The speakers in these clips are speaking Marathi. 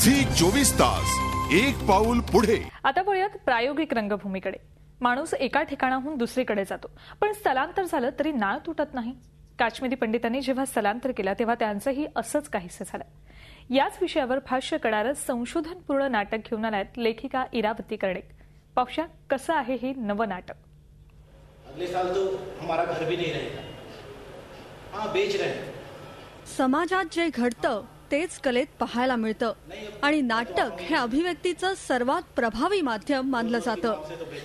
झी 24 तास एक पाऊल पुढे। आता वळूयात प्रायोगिक रंगभूमीकडे। माणूस एका ठिकाणाहून दुसरीकडे जातो, पण स्थलांतर झालं तरी नाळ तुटत नाही। काश्मीरी पंडितांनी जेव्हा स्थलांतर केलं तेव्हा त्यांचंही असंच काहीसं झालं। याच विषयावर भाष्य करणारं संशोधनपूर्ण नाटक घेऊन आल्यात लेखिका इरावती कर्णिक। पाहूया कसं आहे हे नवं नाटक। अगले साल तो हमारा घर भी नहीं रहेगा। हाँ, बेच रहे हैं। समाजात जे घडतं तेच कलेत पाहायला मिळतं आणि नाटक हे अभिव्यक्तीचं सर्वात प्रभावी माध्यम मानलं जातं।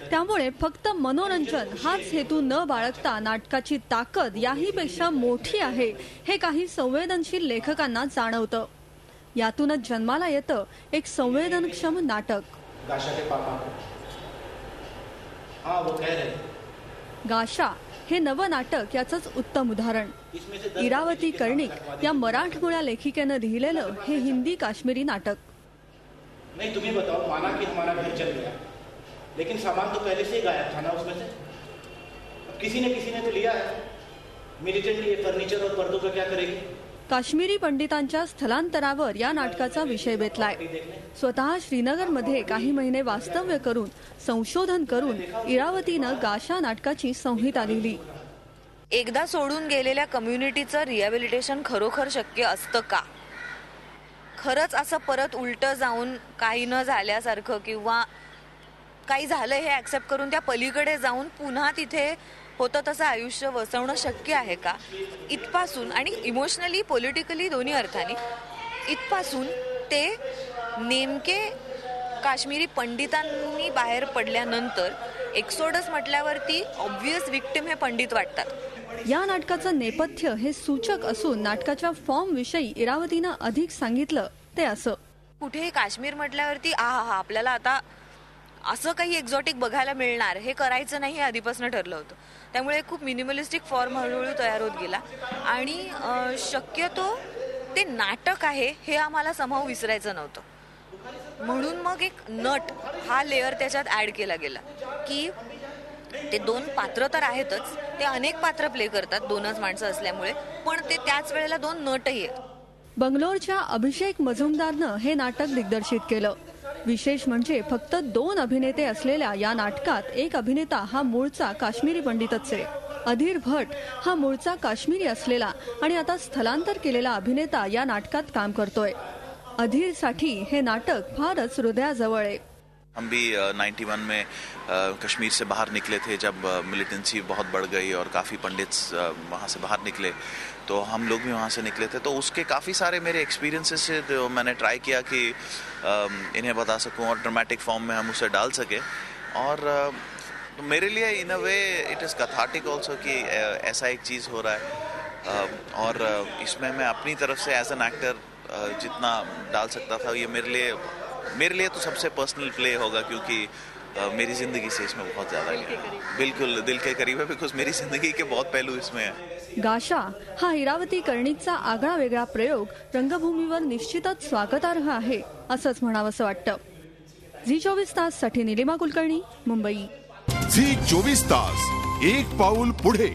त्यामुळे फक्त मनोरंजन हाच हेतू न बाळगता नाटकाची ताकद याहीपेक्षा मोठी आहे हे काही संवेदनशील लेखकांना जाणवतं। यातूनच जन्माला येतं एक संवेदनक्षम नाटक। गाशा के पापा, हाँ वो कह रहे। गाशा हे नवं नाटक याचंच उत्तम उदाहरण। इरावती कर्णिक या मराठमोळ्या लेखिकेनं लिहिलेलं हे हिंदी काश्मीरी नाटक। नहीं, तुम्ही बताओ, माना कि हमारा घर चल गया, लेकिन सामान तो पहले से ही गायब था ना उसमें से। अब किसी ने तो लिया है। मिलिटेंट ये फर्नीचर और पर्दों का क्या करेगी? काश्मीरी पंडितांच्या स्थलांतरावर या नाटकाचा विषय बेतलाय। स्वतः श्रीनगरमध्ये काही महिने वास्तव्य करून संशोधन करून इरावतीनं गाशा नाटकाची संहिता लिहिली। एकदा सोडून गेलेल्या कम्युनिटीचं रिहॅबिलिटेशन खरोखर शक्य असतं का? खरंच असं परत उलटं जाऊन काही न झाल्यासारखं किंवा काही झालं हे ऍक्सेप्ट करून त्या पलीकडे जाऊन पुन्हा तिथे होतं तसं आयुष्य वसवणं शक्य आहे का? इथपासून आणि इमोशनली पॉलिटिकली दोन्ही अर्थाने इथपासून ते नेमके काश्मीरी पंडितांनी बाहेर पडल्यानंतर एक्सोडस म्हटल्यावरती ऑब्व्हियस विक्टिम हे पंडित वाटतात। या नाटकाचं नेपथ्य हे सूचक असून नाटकाच्या फॉर्म विषयी इरावतीनं अधिक सांगितलं ते असं। कुठेही काश्मीर म्हटल्यावरती आपल्याला आता असं काही एक्झॉटिक बघायला मिळणार हे करायचं नाही हे आधीपासून ठरलं होतं। त्यामुळे खूप मिनिमलिस्टिक फॉर्म हळूहळू तयार होत गेला आणि शक्यतो ते नाटक आहे हे आम्हाला समहाऊ विसरायचं नव्हतं। म्हणून मग एक नट हा लेअर त्याच्यात ऍड केला गेला की ते दोन पात्र तर आहेतच, ते अनेक पात्र प्ले करतात दोनच माणसं असल्यामुळे, पण ते त्याच वेळेला दोन नटही आहेत। बंगलोरच्या अभिषेक मजुमदारनं हे नाटक दिग्दर्शित केलं। विशेष म्हणजे फक्त 2 अभिनेते असलेल्या या नाटकात एक अभिनेता हा मूळचा काश्मीरी पंडितच आहे। अधीर भट हा मूळचा काश्मीरी असलेला आणि आता स्थलांतर केलेला अभिनेता या नाटकात काम करतोय। अधीरसाठी हे नाटक फारच हृदयाजवळ आहे। हम भी 91 में कश्मीर से बाहर निकले थे जब मिलिटेंसी बहुत बढ़ गई और काफ़ी पंडित वहाँ से बाहर निकले, तो हम लोग भी वहाँ से निकले थे। तो उसके काफ़ी सारे मेरे एक्सपीरियंसेस से जो मैंने ट्राई किया कि इन्हें बता सकूं और ड्रामेटिक फॉर्म में हम उसे डाल सके। और मेरे लिए in a way it is cathartic also कि ऐसा एक चीज़ हो रहा है और इसमें मैं अपनी तरफ से एज एन एक्टर जितना डाल सकता था ये मेरे लिए तो सबसे पर्सनल प्ले होगा, क्योंकि मेरी जिंदगी से इसमें बहुत ज्यादा बिल्कुल दिल के करीब है, बिकॉज मेरी जिंदगी के बहुत पहलू इसमें है। गाशा हा इरावती कर्णिकचा आगळा वेगळा प्रयोग रंगभूमीवर निश्चितच स्वागतार्ह आहे असंच म्हणावंसं वाटतं। झी 24 तास साठी निलिमा कुलकर्णी, मुंबई। झी 24 तास एक पाऊल पुढे।